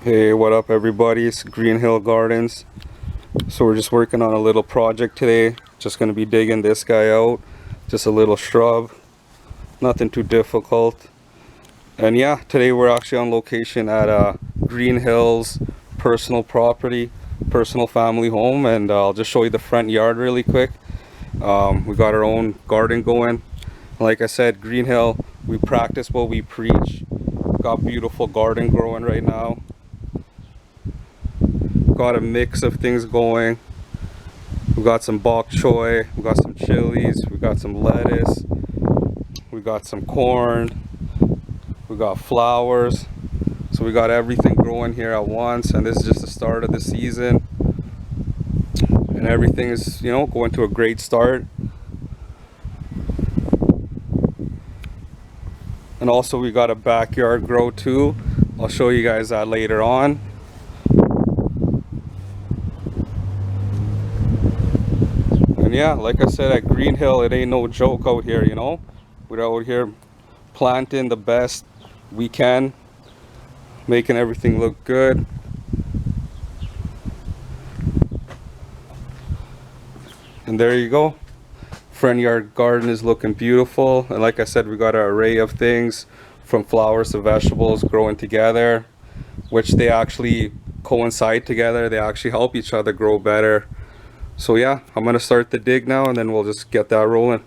Hey, what up everybody? It's Green Hill Gardens. So we're just working on a little project today. Just gonna be digging this guy out. Just a little shrub. Nothing too difficult. And yeah, today we're actually on location at Green Hills personal property, personal family home, and I'll just show you the front yard really quick. We got our own garden going. Like I said, Green Hill, we practice what we preach. Got beautiful garden growing right now. Got a mix of things going. We got some bok choy, we got some chilies, we got some lettuce, we got some corn, we got flowers. So we got everything growing here at once, and this is just the start of the season. And everything is, going to a great start. And also we got a backyard grow too. I'll show you guys that later on. And yeah, like I said, at Green Hill, it ain't no joke out here, We're out here planting the best we can, making everything look good. And there you go. Front yard garden is looking beautiful. And like I said, we got an array of things from flowers to vegetables growing together, which they actually coincide together. They actually help each other grow better. So yeah, I'm gonna start the dig now, and then we'll just get that rolling.